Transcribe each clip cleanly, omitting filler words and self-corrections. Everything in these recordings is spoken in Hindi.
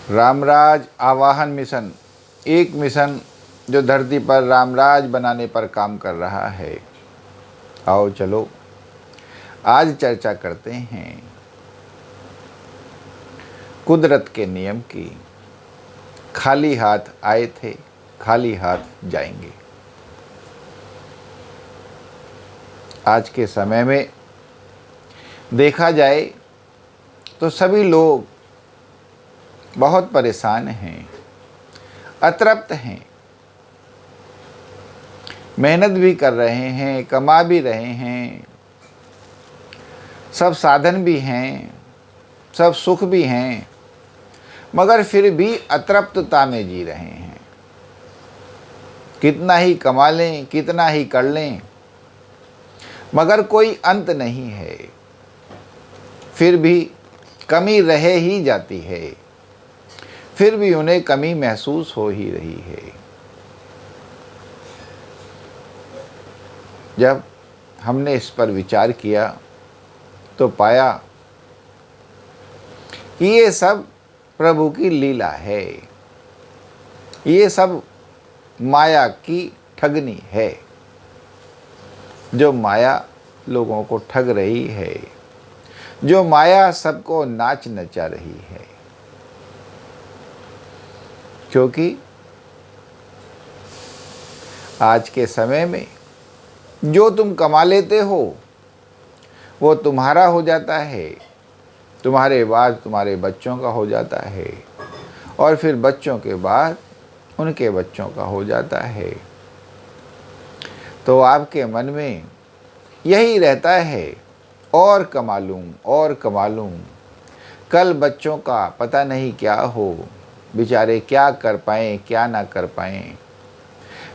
रामराज आवाहन मिशन, एक मिशन जो धरती पर रामराज बनाने पर काम कर रहा है। आओ चलो आज चर्चा करते हैं कुदरत के नियम की। खाली हाथ आए थे, खाली हाथ जाएंगे। आज के समय में देखा जाए तो सभी लोग बहुत परेशान हैं, अतृप्त हैं। मेहनत भी कर रहे हैं, कमा भी रहे हैं, सब साधन भी हैं, सब सुख भी हैं, मगर फिर भी अतृप्तता में जी रहे हैं। कितना ही कमा लें, कितना ही कर लें, मगर कोई अंत नहीं है। फिर भी कमी रह ही जाती है, फिर भी उन्हें कमी महसूस हो ही रही है। जब हमने इस पर विचार किया तो पाया कि ये सब प्रभु की लीला है, ये सब माया की ठगनी है। जो माया लोगों को ठग रही है, जो माया सबको नाच नचा रही है। क्योंकि आज के समय में जो तुम कमा लेते हो वो तुम्हारा हो जाता है, तुम्हारे बाद तुम्हारे बच्चों का हो जाता है, और फिर बच्चों के बाद उनके बच्चों का हो जाता है। तो आपके मन में यही रहता है, और कमा लूँ और कमा लूँ। कल बच्चों का पता नहीं क्या हो, बेचारे क्या कर पाएँ क्या ना कर पाएँ।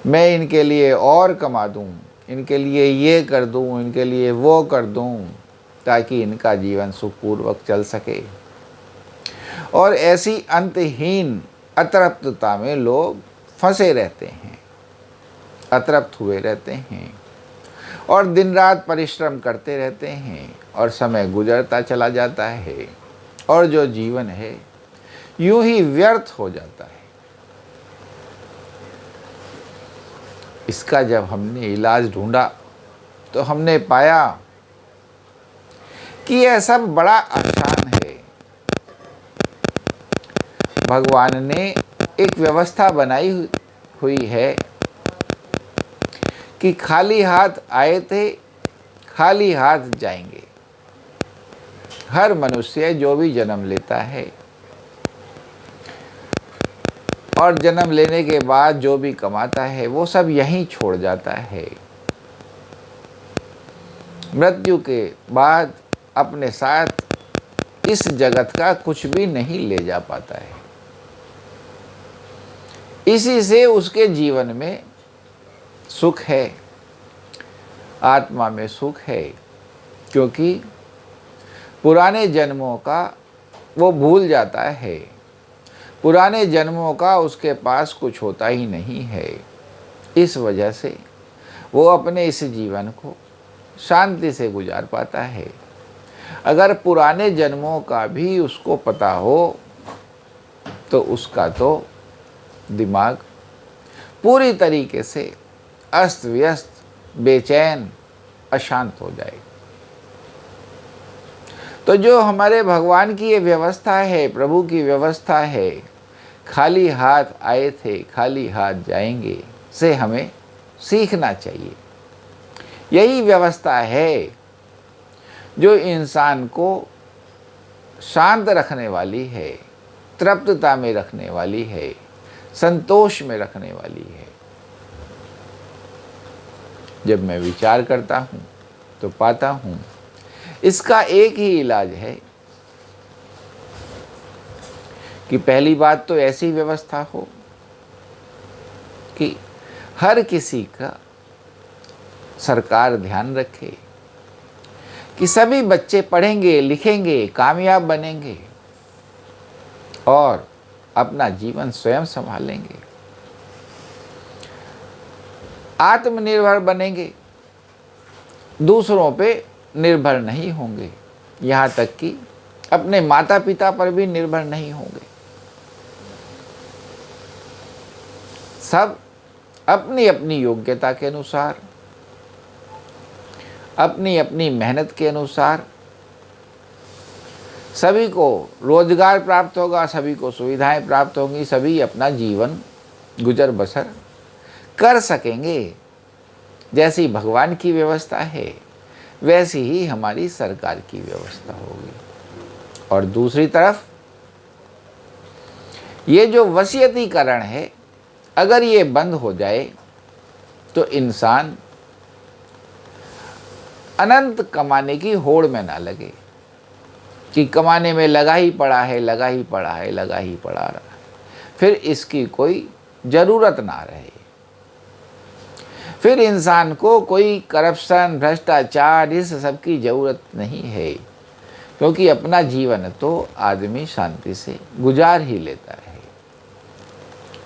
मैं इनके लिए और कमा दूँ, इनके लिए ये कर दूँ, इनके लिए वो कर दूँ, ताकि इनका जीवन सुखपूर्वक चल सके। और ऐसी अंतहीन अतृप्तता में लोग फंसे रहते हैं, अतृप्त हुए रहते हैं, और दिन रात परिश्रम करते रहते हैं, और समय गुजरता चला जाता है, और जो जीवन है यूं ही व्यर्थ हो जाता है। इसका जब हमने इलाज ढूंढा तो हमने पाया कि यह सब बड़ा आसान है। भगवान ने एक व्यवस्था बनाई हुई है कि खाली हाथ आए थे, खाली हाथ जाएंगे। हर मनुष्य जो भी जन्म लेता है और जन्म लेने के बाद जो भी कमाता है वो सब यहीं छोड़ जाता है। मृत्यु के बाद अपने साथ इस जगत का कुछ भी नहीं ले जा पाता है। इसी से उसके जीवन में सुख है, आत्मा में सुख है, क्योंकि पुराने जन्मों का वो भूल जाता है। पुराने जन्मों का उसके पास कुछ होता ही नहीं है। इस वजह से वो अपने इस जीवन को शांति से गुजार पाता है। अगर पुराने जन्मों का भी उसको पता हो तो उसका तो दिमाग पूरी तरीके से अस्त व्यस्त, बेचैन, अशांत हो जाए। तो जो हमारे भगवान की ये व्यवस्था है, प्रभु की व्यवस्था है, खाली हाथ आए थे खाली हाथ जाएंगे, से हमें सीखना चाहिए। यही व्यवस्था है जो इंसान को शांत रखने वाली है, तृप्तता में रखने वाली है, संतोष में रखने वाली है। जब मैं विचार करता हूँ तो पाता हूँ इसका एक ही इलाज है कि पहली बात तो ऐसी व्यवस्था हो कि हर किसी का सरकार ध्यान रखे कि सभी बच्चे पढ़ेंगे, लिखेंगे, कामयाब बनेंगे और अपना जीवन स्वयं संभालेंगे, आत्मनिर्भर बनेंगे, दूसरों पे निर्भर नहीं होंगे, यहाँ तक कि अपने माता पिता पर भी निर्भर नहीं होंगे। सब अपनी अपनी योग्यता के अनुसार, अपनी अपनी मेहनत के अनुसार सभी को रोजगार प्राप्त होगा, सभी को सुविधाएं प्राप्त होंगी, सभी अपना जीवन गुजर बसर कर सकेंगे। जैसी भगवान की व्यवस्था है वैसी ही हमारी सरकार की व्यवस्था होगी। और दूसरी तरफ ये जो वसीयतीकरण है, अगर ये बंद हो जाए तो इंसान अनंत कमाने की होड़ में ना लगे कि कमाने में लगा ही पड़ा है, लगा ही पड़ा है, लगा ही पड़ा रहा है, फिर इसकी कोई ज़रूरत ना रहे। फिर इंसान को कोई करप्शन, भ्रष्टाचार, इस सब की ज़रूरत नहीं है, क्योंकि अपना जीवन तो आदमी शांति से गुजार ही लेता है।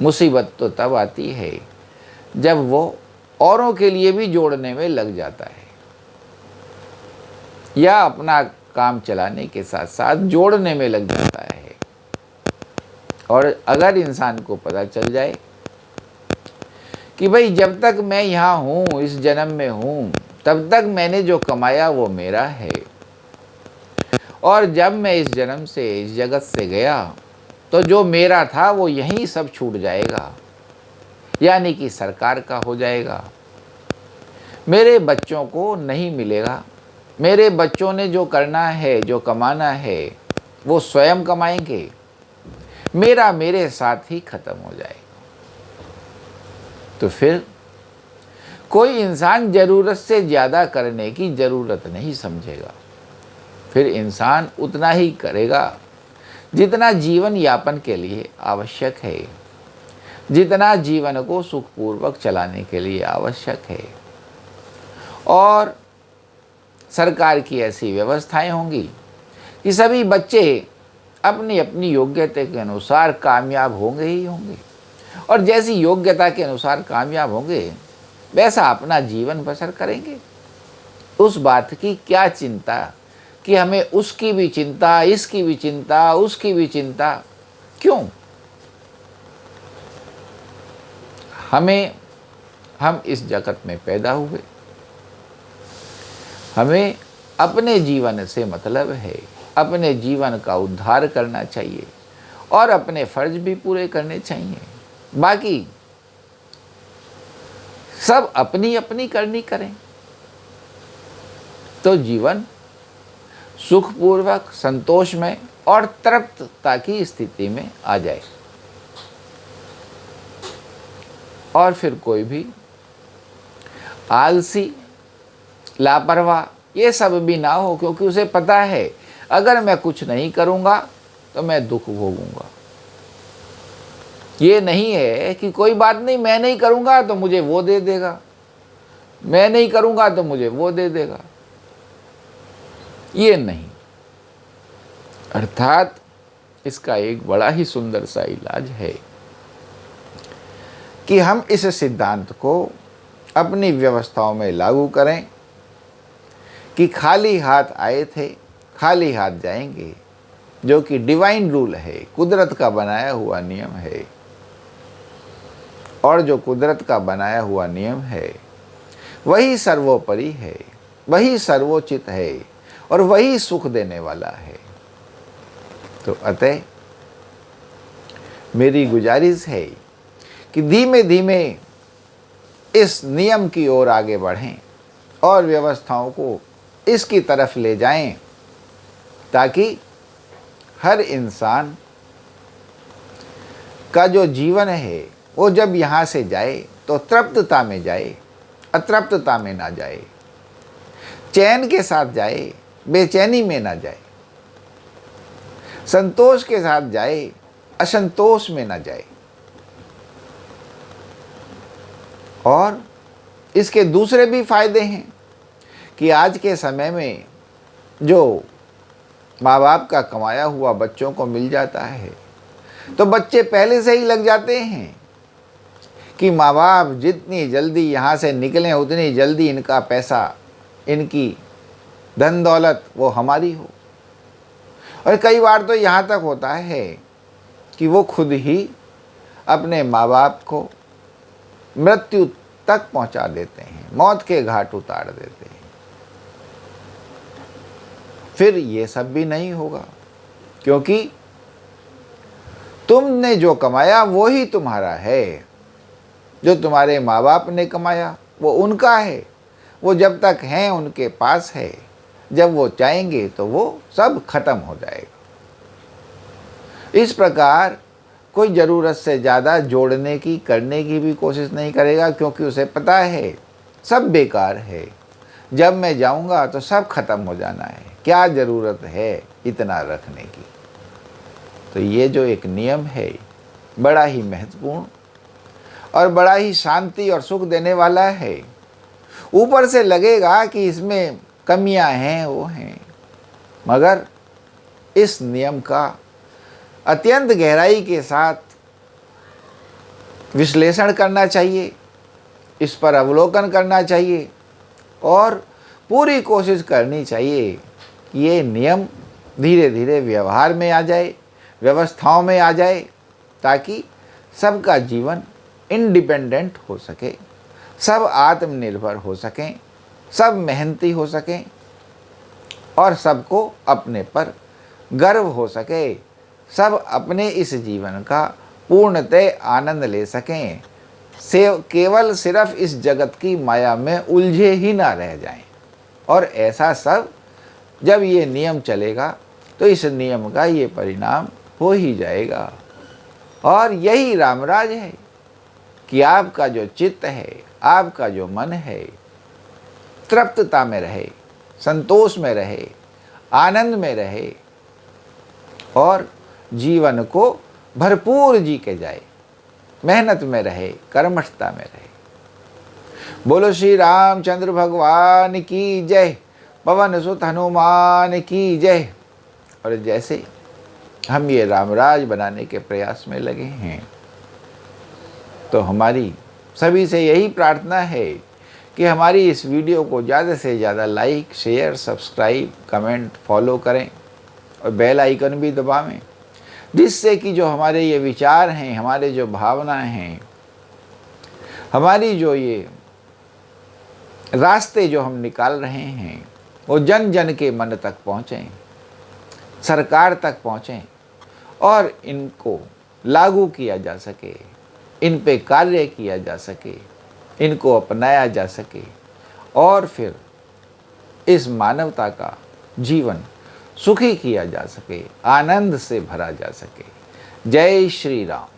मुसीबत तो तब आती है जब वो औरों के लिए भी जोड़ने में लग जाता है, या अपना काम चलाने के साथ साथ जोड़ने में लग जाता है। और अगर इंसान को पता चल जाए कि भाई जब तक मैं यहाँ हूँ, इस जन्म में हूँ, तब तक मैंने जो कमाया वो मेरा है, और जब मैं इस जन्म से, इस जगत से गया, तो जो मेरा था वो यहीं सब छूट जाएगा, यानी कि सरकार का हो जाएगा, मेरे बच्चों को नहीं मिलेगा। मेरे बच्चों ने जो करना है, जो कमाना है, वो स्वयं कमाएंगे, मेरा मेरे साथ ही खत्म हो जाएगा। तो फिर कोई इंसान ज़रूरत से ज़्यादा करने की ज़रूरत नहीं समझेगा। फिर इंसान उतना ही करेगा जितना जीवन यापन के लिए आवश्यक है, जितना जीवन को सुखपूर्वक चलाने के लिए आवश्यक है। और सरकार की ऐसी व्यवस्थाएं होंगी कि सभी बच्चे अपनी अपनी योग्यता के अनुसार कामयाब होंगे ही होंगे, और जैसी योग्यता के अनुसार कामयाब होंगे वैसा अपना जीवन बसर करेंगे। उस बात की क्या चिंता कि हमें उसकी भी चिंता, इसकी भी चिंता, उसकी भी चिंता, क्यों? हम इस जगत में पैदा हुए, हमें अपने जीवन से मतलब है, अपने जीवन का उद्धार करना चाहिए और अपने फर्ज भी पूरे करने चाहिए। बाकी सब अपनी अपनी करनी करें तो जीवन सुखपूर्वक, संतोषमय और तृप्तता की स्थिति में आ जाए। और फिर कोई भी आलसी, लापरवाह ये सब भी ना हो, क्योंकि उसे पता है अगर मैं कुछ नहीं करूँगा तो मैं दुख भोगूंगा। ये नहीं है कि कोई बात नहीं, मैं नहीं करूँगा तो मुझे वो दे देगा, मैं नहीं करूँगा तो मुझे वो दे देगा, ये नहीं। अर्थात इसका एक बड़ा ही सुंदर सा इलाज है कि हम इस सिद्धांत को अपनी व्यवस्थाओं में लागू करें कि खाली हाथ आए थे, खाली हाथ जाएंगे, जो कि डिवाइन रूल है, कुदरत का बनाया हुआ नियम है। और जो कुदरत का बनाया हुआ नियम है वही सर्वोपरि है, वही सर्वोचित है और वही सुख देने वाला है। तो अतः मेरी गुजारिश है कि धीमे धीमे इस नियम की ओर आगे बढ़ें और व्यवस्थाओं को इसकी तरफ ले जाएं, ताकि हर इंसान का जो जीवन है वो जब यहाँ से जाए तो तृप्तता में जाए, अतृप्तता में ना जाए, चैन के साथ जाए, बेचैनी में ना जाए, संतोष के साथ जाए, असंतोष में ना जाए। और इसके दूसरे भी फायदे हैं कि आज के समय में जो माँ बाप का कमाया हुआ बच्चों को मिल जाता है तो बच्चे पहले से ही लग जाते हैं कि माँ बाप जितनी जल्दी यहाँ से निकलें उतनी जल्दी इनका पैसा, इनकी धन दौलत वो हमारी हो। और कई बार तो यहाँ तक होता है कि वो खुद ही अपने माँ बाप को मृत्यु तक पहुंचा देते हैं, मौत के घाट उतार देते हैं। फिर ये सब भी नहीं होगा, क्योंकि तुमने जो कमाया वो ही तुम्हारा है। जो तुम्हारे माँ बाप ने कमाया वो उनका है, वो जब तक हैं उनके पास है। जब वो चाहेंगे तो वो सब खत्म हो जाएगा। इस प्रकार कोई ज़रूरत से ज़्यादा जोड़ने की, करने की भी कोशिश नहीं करेगा, क्योंकि उसे पता है सब बेकार है। जब मैं जाऊंगा तो सब खत्म हो जाना है, क्या ज़रूरत है इतना रखने की। तो ये जो एक नियम है बड़ा ही महत्वपूर्ण और बड़ा ही शांति और सुख देने वाला है। ऊपर से लगेगा कि इसमें कमियां हैं, वो हैं, मगर इस नियम का अत्यंत गहराई के साथ विश्लेषण करना चाहिए, इस पर अवलोकन करना चाहिए और पूरी कोशिश करनी चाहिए कि ये नियम धीरे धीरे व्यवहार में आ जाए, व्यवस्थाओं में आ जाए, ताकि सबका जीवन इंडिपेंडेंट हो सके, सब आत्मनिर्भर हो सकें, सब मेहनती हो सकें और सबको अपने पर गर्व हो सके, सब अपने इस जीवन का पूर्णतः आनंद ले सकें, से केवल सिर्फ इस जगत की माया में उलझे ही ना रह जाएं। और ऐसा सब जब ये नियम चलेगा तो इस नियम का ये परिणाम हो ही जाएगा। और यही रामराज है कि आपका जो चित्त है, आपका जो मन है, तृप्तता में रहे, संतोष में रहे, आनंद में रहे और जीवन को भरपूर जी के जाए, मेहनत में रहे, कर्मठता में रहे। बोलो श्री रामचंद्र भगवान की जय, पवन सुत हनुमान की जय। और जैसे हम ये रामराज बनाने के प्रयास में लगे हैं, तो हमारी सभी से यही प्रार्थना है कि हमारी इस वीडियो को ज़्यादा से ज़्यादा like, share, subscribe, comment, follow करें और बेल आइकन भी दबावें, जिससे कि जो हमारे ये विचार हैं, हमारे जो भावनाएं हैं, हमारी जो ये रास्ते जो हम निकाल रहे हैं, वो जन जन के मन तक पहुँचें, सरकार तक पहुँचें और इनको लागू किया जा सके, इन पे कार्य किया जा सके, इनको अपनाया जा सके और फिर इस मानवता का जीवन सुखी किया जा सके, आनंद से भरा जा सके। जय श्री राम।